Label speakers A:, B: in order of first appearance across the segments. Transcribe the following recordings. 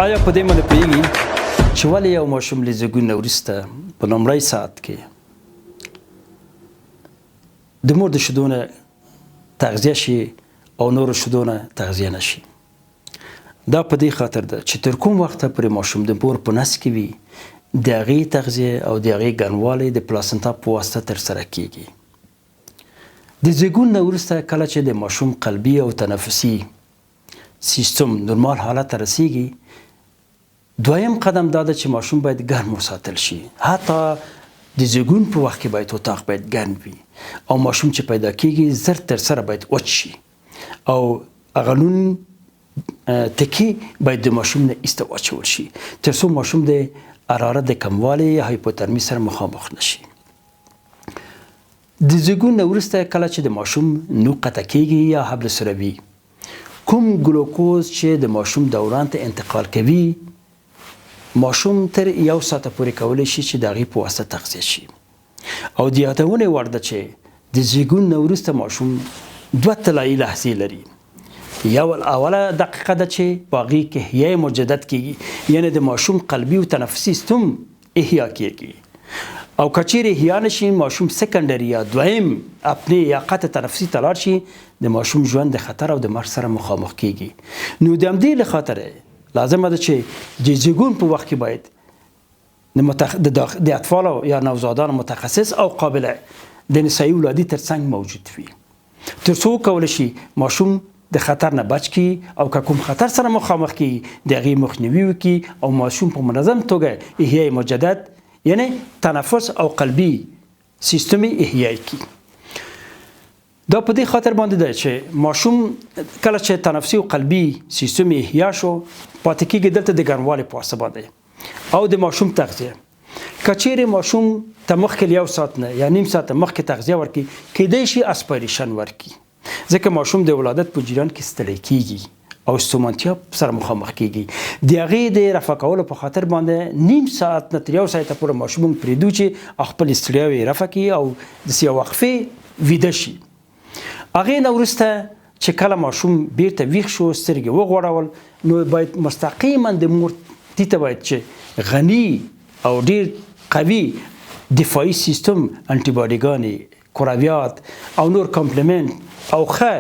A: آیا په دې باندې پوهیږئ چې ولې یو ماشوم له زیږون نه وروسته په لومړی ساعت کې د مور د شیدو نه تغذیه شي او نورو شیدو نه تغذیه نشي؟ دا په دې خاطر ده چې تر کوم وخته پورې ماشوم د مور په نس کې وي د هغې تغذیه او د هغې ګرموالی د پلاسنتا په واسطه ترسره کیږي. د زیږون نه وروسته کله چې د ماشوم قلبي او تنفسي سیستم نورمال حالت ته رسیږي، دویم قدم دا ده چې ماشوم باید ګرم وساتل شي. حتی د زیږون په وخت کې باید اتاق باید ګرم وي او ماشوم چې پیدا کیږي زر تر سره باید وچ شي او هغه لون تکي باید د ماشوم نه ایسته واچول شي تر څو ماشوم د حرارت د کموالي یا هایپوترمي سره مخامخ نشي. د زیږون نه وروسته کله چې د ماشوم نو قطع کیږي یا حبل سروي، کوم ګلوکوز چې د ماشوم دوران ته انتقال کوي ماشوم تر یو ساعت پورې کولی شي چې د هغې په واسطه تغذیه شي. او د یادونې وړ ده چې د زیږون نه وروسته ماشوم 2 طلایي لحظې لري. یو اوله دقیقه ده چې په هغې کې احیای مجدد کیږي، یعنې د ماشوم قلبي او تنفسي سیستم احیا کیږي. او که چیرې احیا نشي ماشوم سکنډري یا دویم اپنې یا قطع تنفسي ته لاړ شي د ماشوم ژوند د خطر او د مرګ سره مخامخ کیږي. نو د همدې له خاطره لازمه ده چې د زیږون په وخت کې باید د اطفالو یا نوزادانو متخصص او قابل د نسایي ولادي ترڅنګ موجود وي تر څو کولی شي ماشوم د خطر نه بچ کی او که کوم خطر سره مخامخ کی د هغې مخنیوي وکړي او ماشوم په منظم توګه احیای مجدد یعنی تنفس او قلبي سیستم احیای کی. دا په دې خاطر باندې ده چې ماشوم کله چې تنفسي او قلبي سیستم احیا شو پاتې کېږي دلته د ګرموالي په واسطه باندې او د ماشوم تغذیه. که چیرې ماشوم ته مخکې یو ساعت نه یا نیم ساعت مخکې تغذیه ورکړي کیدای شي اسپایریشن ورکړي، ځکه ماشوم د ولادت په جریان کې ستړی کیږي او ستومانتیا سره مخامخ کیږي. د هغې د رفع کولو په خاطر باندې نیم ساعت نه تر 1 ساعته پورې ماشوم پرېږدو چې خپل ستړیاوې رفع کړي او داسې یوه وقفې ویده شي. هغې نه وروسته چې کله ماشوم بیرته ویښ شو سترګې وغوړول نو باید مستقیما د مور دې ته باید چې غني او ډېر قوي دفاعي سیستم انټي باډیګانې کرویات او نور کمپلیمنت او ښه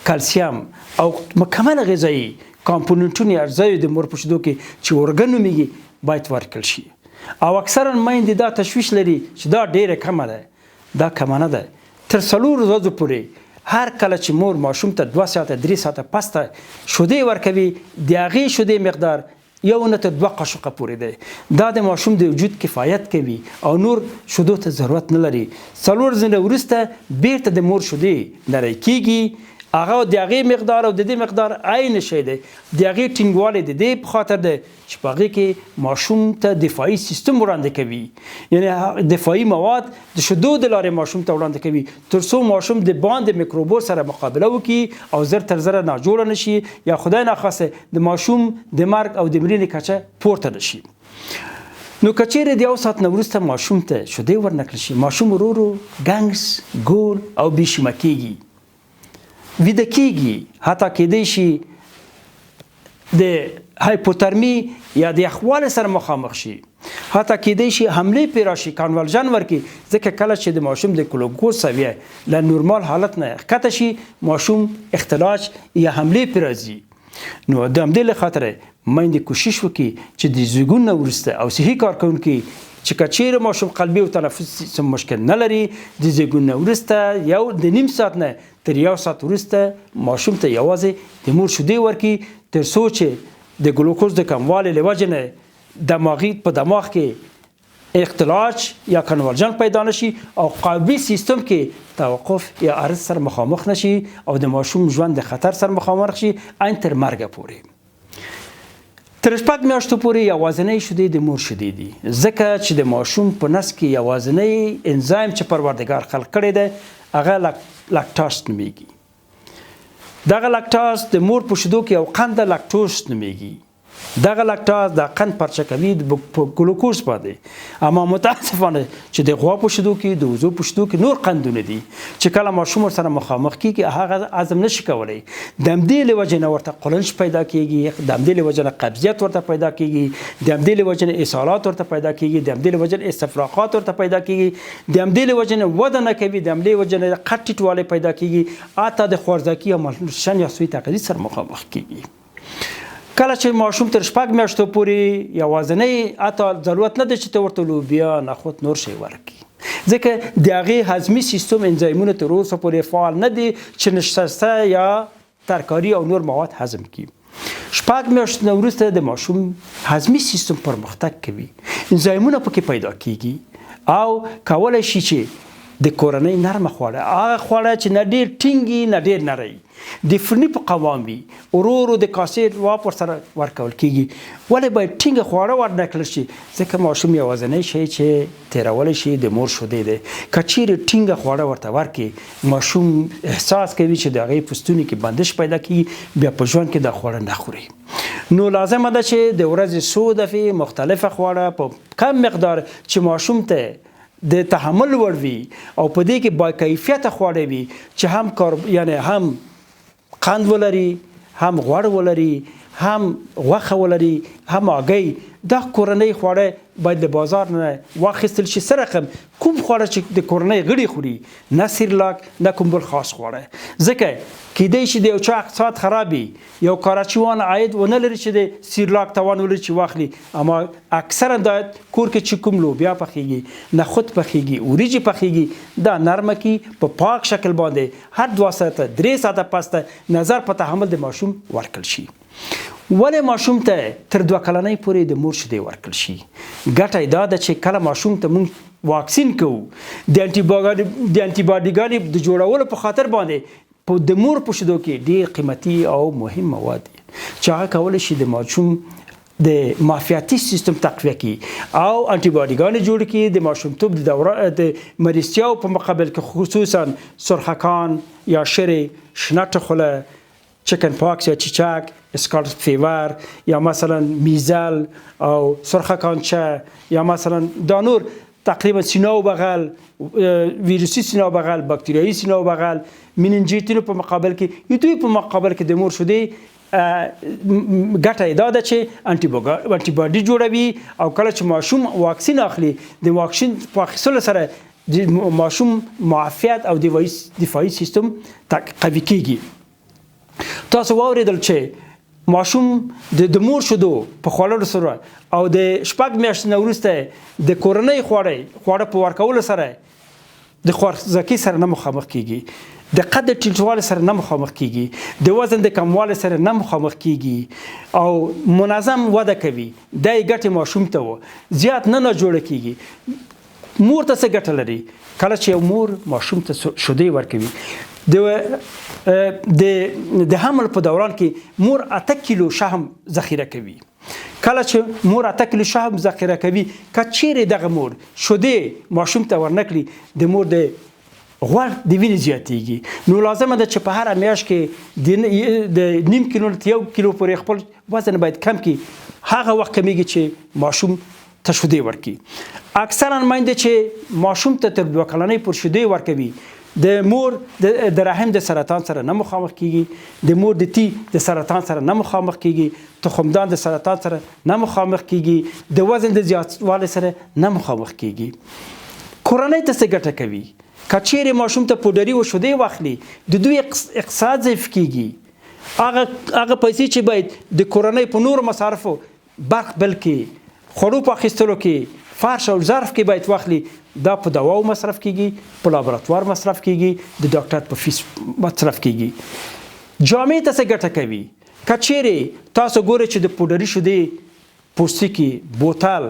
A: کلسیم او مکمل غذایي کامپوننټونه اجزاوې د مور په شیدو کې چې ارګن نومیږي باید ورکړل شي. او اکثرا میندې دا تشویش لري چې دا ډېره کمه ده. دا کمه نه ده. تر 4 ورځو پورې هر کله چې مور ماشوم ته 2 ساعته 3 ساعته پسته شیدې ورکوي د هغې شیدې مقدار 1 نه تر 2 قاشقه پورې دی. دا د ماشوم د وجود کفایت کوي او نور شیدو ته ضرورت نه لري. 4 ورځې نه وروسته بیرته د مور شیدې نری کیږي. هغه د هغې مقدار او د دې مقدار عین شی دی. د هغې ټینګوالی د دې په خاطر دی چې په هغې کې ماشوم ته دفاعي سیستم وړاندې کوي، یعنی دفاعي مواد د شیدو د لارې ماشوم ته وړاندې کوي تر څو ماشوم د باندې میکروبو سره مقابله وکړي او زر تر زره ناجوړه نشي یا خدای ناخواسته د ماشوم د مرګ او د مړینې کچه پورته نشي. نو که چیرې د 1 ساعت نه وروسته ماشوم ته شیدې ورنکړل شي ماشوم ورو ورو ګنګس ګول او بېشیمه کیږي، ویده کیږي، حتی کیدای شي د هایپوترمي یا د یخوالي سره مخامخ شي، حتی کیدای شي حملې پرې راشي کانولژن ورکړي ځکه کله چې د ماشوم د ګلوکوز سویه له نورمال حالت نه ښکته شي ماشوم اختلاج یا حملې پرې راځي. نو د همدې له خاطره میندې کوشش وکړي چې د زیږون نه وروسته او صحي کارکوونکي چې که چیرې ماشوم قلبي او تنفسي مشکل نه لري د زیږون نه وروسته یو د نیم ساعت نه تر 1 ساعت وروسته ماشوم ته یوازې د مور شیدې ورکړي تر څو چې د ګلوکوز د کموالي له وجې نه په دماغ کې اختلاج یا کنولژن پیدا نشي او قلبي سیستم کې توقف یا عرض سره مخامخ نشي او د ماشوم ژوند د خطر سره مخامخ شي عین تر مرګه پورې. تر 6 میاشتو پورې یوازینۍ شیدې د مور شیدې دي ځکه چې د ماشوم په نس کې یوازینۍ انزایم چې پروردګار خلق کړی دی هغه لاکټاز نومیږي. دغه لاکټاز د مور په شیدو کې یو قند لاکټوز نومیږي دغه لاکټاز د قند پرچه کوي په ګلوکوز باندې. اما متاسفانه چې د غوا په شیدو کې د وزو په شیدو کې نور قندونه دي چې کله ماشوم سره مخامخ کیږي هغه هضم نشي کولی. د همدې له وجې نه ورته قولنج پیدا کیږي، د همدې له وجې نه قبضیت ورته پیدا کیږي، د همدې له وجې نه اسهالات ورته پیدا کیږي، د همدې له وجې نه استفراغات ورته پیدا کیږي، د همدې له وجې نه وده نه کوي، د همدې له وجې نه قد ټیټوالی پیدا کیږي، حتی د خوارځواکي یا مالنوتریشن یا سوی تغذیې سره مخامخ کیږي. کله چې ماشوم تر 6 میاشتو پورې یوازینی حتی ضرورت نه دی چې ته ورته لوبیا، نخود، نور شی ورکړي، ځکه د هغې هضمي سیستم انزایمونه تر اوسه پورې فعال نه دي چې نشسته یا ترکاري او نور مواد هضم کړي. 6 میاشتو نه وروسته د ماشوم هضمي سیستم پرمختګ کوي، انزایمونه پکې پیدا کیږي او کولی شي چې د کورنۍ نرمه خواړه، هغه خواړه چې نه ډېر ټینګي نه ډېر نری، د فرني په قوام وي، ورو ورو د کاسې واپ ورسره ورکول کیږي. ولې باید ټینګه خواړه ورنه کړل شي؟ ځکه ماشوم یوازینی شی چې تیرولی شي د مور شیدې دی. که چیرې ټینګه خواړه ورته ورکړي، ماشوم احساس کوي چې د هغې په ستوني کې بندش پیدا کیږي، بیا په ژوند کې دا خواړه نه خوري. نو لازمه ده چې د ورځې څو دفعې مختلفه خواړه په کم مقدار چې ماشوم ته د تحمل وړ وي او په دې کې با کیفیته خواړه وي چې هم یعنی هم قند ولري، هم غوړ ولري، هم غوښه ولري، هم هګۍ. دا کورنۍ خواړه باید د بازار نه واخیستل شي. سره کوم خواړه چې د کورنۍ غړي خوري، نه سیرلاک نه کوم بل خاص خواړه، ځکه کیدای شي د یو چا اقتصاد خراب وي، یو کراچیوان عاید ونه لري چې د سیرلاک توان ولري چې واخلي. اما اکثرا دا کور کې چې کوم لوبیا پخیږي، نخود پخیږي، وریجې پخیږي، دا نرمه کی په پاک شکل باندې هر 2 ساعته 3 ساعته پسته نظر په تحمل د ماشوم ورکړل شي. ولې ماشوم ته تر 2 کلنۍ پورې د مور شیدې ورکړل شي؟ ګټه دا ده چې کله ماشوم ته موږ واکسین کوو د انټيباډیګانو د جوړولو په خاطر باندې د مور په شیدو کې ډېر قیمتي او مهم مواد دي چې هغه کولی شي د ماشوم د معافیتي سیستم تقویه کړي او انټيباډیګانې جوړ کړي د ماشومتوب د دوره د مریضتیاو په مقابل کې، خصوصا سرخکان یا شرې، شنه خوله، چکن پاکس یا چیچک، اسکارلت فیور یا مثلا میزل او سرخکانچه یا مثلا دا نور تقریبا سینه و بغل، ویروسی سینه و بغل، باکتریایی سینه و بغل، میننجیتینو په مقابل کې، دوی په مقابل کې د مور شیدې ګټه دا ده چې انټيباډي جوړوي او کله چې ماشوم واکسین اخلي، د واکسین په اخیستلو سره د ماشوم معافیت او دفاعي سیستم قوي کیږي. تاسو واوریدل چې ماشوم د مور شیدو په خوړلو سره او د 6 میاشتو نه وروسته د کورنۍ خواړه په ورکولو سره د خوارځواکۍ سره نه مخامخ کیږي، د قد ټیټوالي سره نه مخامخ کیږي، د وزن د کموالي سره نه مخامخ کیږي او منظم وده کوي. دا یې ګټې ماشوم ته و زیات نه جوړه کیږي. مور ته څه ګټه لري؟ کله چې یو مور ماشوم ته شیدې ورکوي، د حمل په دوران کې مور 8 کیلو شحم ذخیره کوي. کله چې مور 8 کیلو شحم ذخیره کوي، که چیرې دغه مور شیدې ماشوم ته ورنکړي، د مور د غوړ د وینې زیاتیږي. نو لازمه ده چې په هره میاشت کې د 0.5 کیلو نه 1 کیلو پورې خپل وزن باید کم کړي. هغه وخت کمیږي چې ماشوم ته شیدې ورکړي. اکثرا میندې چې ماشوم ته تر 2 کلنۍ پورې شیدې ورکوي، د مور د رحم د سرطان سره نه مخامخ کیږي، د مور د تی د سرطان سره نه مخامخ کیږي، تخمدان د سرطان سره نه مخامخ کیږي، د وزن د زیاتوالي سره نه مخامخ کیږي. کورنۍ ته څه ګټه کوي؟ که چیرې ماشوم ته پوډري و شیدې واخلي، د دوی اقتصاد ضعیف کیږي. هغه پیسې چې باید د کورنۍ په نورو مصارفو برخ بلکې خوړو په اخیستلو کې، فرش او ظرف کې باید واخلي، دا په دواو مصرف کیږي، په لابراتوار مصرف کیږي، د ډاکټر په فیس مصرف کیږي. جامې ته څه ګټه کوي؟ که چیرې تاسو ګورئ چې د پوډري شیدې پوستکي، بوتل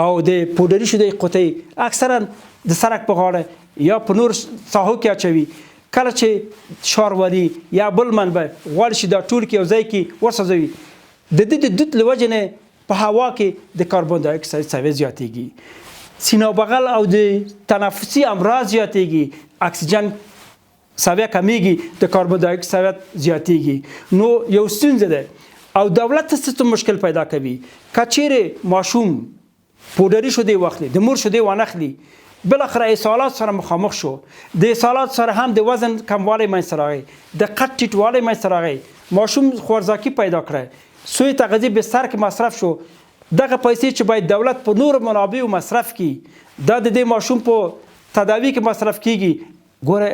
A: او د پوډري شیدې قطۍ اکثرا د سړک په غاړه یا په نور ساحو کې اچوي، کله چې ښاروالي یا بل منبع غواړي چې دا ټول کې یو ځای کې وسوځوي، د دې د دود له وجې نه په هوا کې د کاربن دای اکساید سویه زیاتیږي، سینه و بغل او د تنفسي امراض زیاتیږي، اکسیجن سویه کمیږي، د کاربن دای اکساید زیاتیږي. نو یو ستونزه ده. او دولت څه مشکل پیدا کوي. که چیرې ماشوم پودري شدې واخلي د مور شدې وانخلي بالاخره اسهالات سره مخامخ شو، د اسهالات سره هم د وزن کموالی منځته راغی، د قد ټیټوالی منځته راغی، ماشوم خوارځواکي پیدا کړی، سوی تغذیه بستر کې مصرف شو. دغه پیسې چې باید دولت په نور منابعو مصرف کړي دا د دې ماشوم په تداوی کې مصرف کیږي. ګوره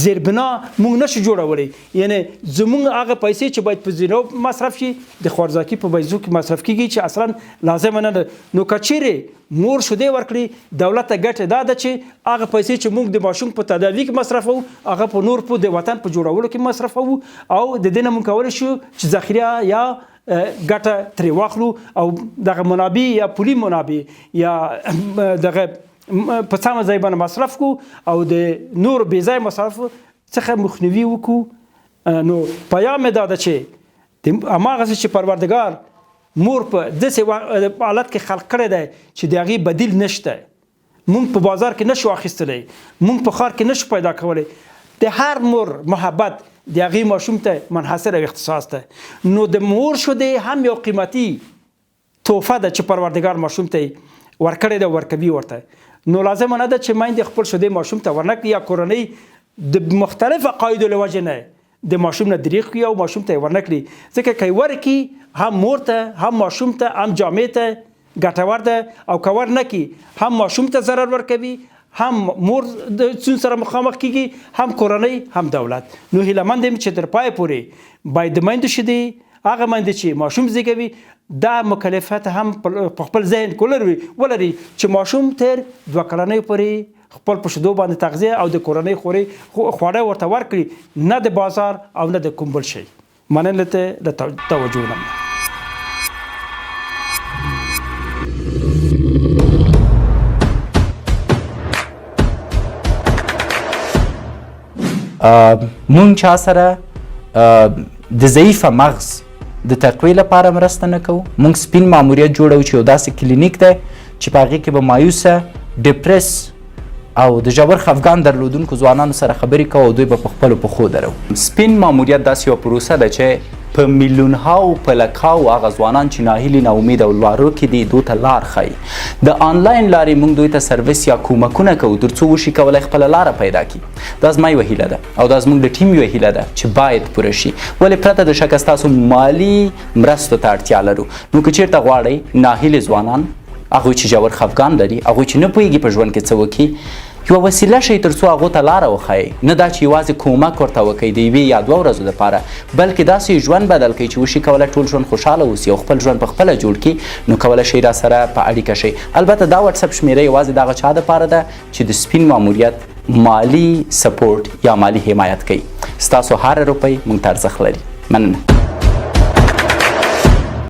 A: زیربنا موږ نشو جوړولی، یعنی زموږ هغه پیسې چې باید په زیرو مصرف شي د خوارځواکي په پیسو کې مصرف کیږي چې اصلا لازمه نه ده. نو که چیرې مور شدې ورکړي دولت ته ګټه دا ده چې هغه پیسې چې موږ د ماشوم په تداوی کې مصرفوو هغه په نور په د وطن په جوړولو کې مصرفوو، او د دې نه موږ کولی شو چې ذخیره یا ګټه ترې واخلو او دغه منابع یا پولي منابع یا دغه په سمه ځای باندې مصرف کو او د نور بې ځای مصرف څخه مخنیوي وکړو. نو پیام دا ده چې هماغسې چې پروردګار مور په داسې حالت کې خلق کړی دی چې د هغې بدیل نشته، موږ په بازار کې نشو اخیستلی، موږ په ښار کې نشو پیدا کولی. د هر مور محبت د هغې ماشوم ته منحصر او اختصاص ده. نو د مور شدې هم یو قیمتي تحفه ده چې پروردګار ماشوم ته ورکړی ده، ورکوي ورته. نو لازمه نه ده چې میندې خپل شدې ماشوم ته ورنکړي یا کورنۍ د مختلف عقایدو له وجې نه د ماشوم نه دریغ کړي او ماشوم ته یې ورنکړي. ځکه که یې ورکړي هم مور ته هم ماشوم ته هم جامې ته ګټور ده، او که ورنکړي هم ماشوم ته ضرر ورکوي، هم مور د ستونزو سره مخامخ کیږي، هم کورنۍ هم دولت. نو هیلهمند یم چې تر پایه پورې باید د میندو شیدې هغه میندې چې ماشوم زیږوي دا مکلفیت هم په خپل ذهن کې ولري چې ماشوم تر 2 کلنۍ پورې خپل په شیدو باندې تغذیه او د کورنۍ خواړه ورته ورکړي، نه د بازار او نه د کوم بل شی. مننه ته د توجه نه.
B: مونږ چا سره د ضعیفه مغز د تقویې لپاره مرسته نه کوو. مونږ سپین ماموریت جوړو چې یو داسې کلینیک دی چې په هغې کې به مایوسه، ډپرس او د ژور خفګان درلودونکو ځوانانو سره خبرې کوو او دوی به په خپلو پښو درو. سپین ماموریت داسې یوه پروسه ده چې په میلیونهاو په لکاو هغه ځوانان چې ناهیلي ناامید او لوارو کې دي دوی ته لار ښیي. د آنلاین لارې موږ دوی ته سرویس یا کومکونه کوو تر څو وشي کولی خپله لاره پیدا کړي. دا زما یوه هیله ده او دا زموږ د ټیم یوه هیله ده چې باید پوره شي. ولې پرته د شکه ستاسو مالي مرستو ته اړتیا لرو. نو که چیرته غواړئ ناهیلي ځوانان، هغوی چې ژور خفګان لري، هغوی چې نه پوهېږي په ژوند کې څه وکړي، یوه وسیله شئ تر څو هغو ته لاره وښایئ. نه دا چې یوازې کومک ورته وکئ د 1 یا 2 ورځو دپاره، بلکې داسې ژوند بدل کړئ چې وشي کولی ټول ژوند خوشحاله اوسي او خپل ژوند په خپله جوړ کړي. نو کولی شئ را سره په اړیکه شئ. البته دا واتساپ شمیره یوازې د هغه چا دپاره ده چې د سپین ماموریت مالی سپورټ یا مالی حمایت کوي. ستاسو هر روپۍ موږ ته ارزښت لري. مننه.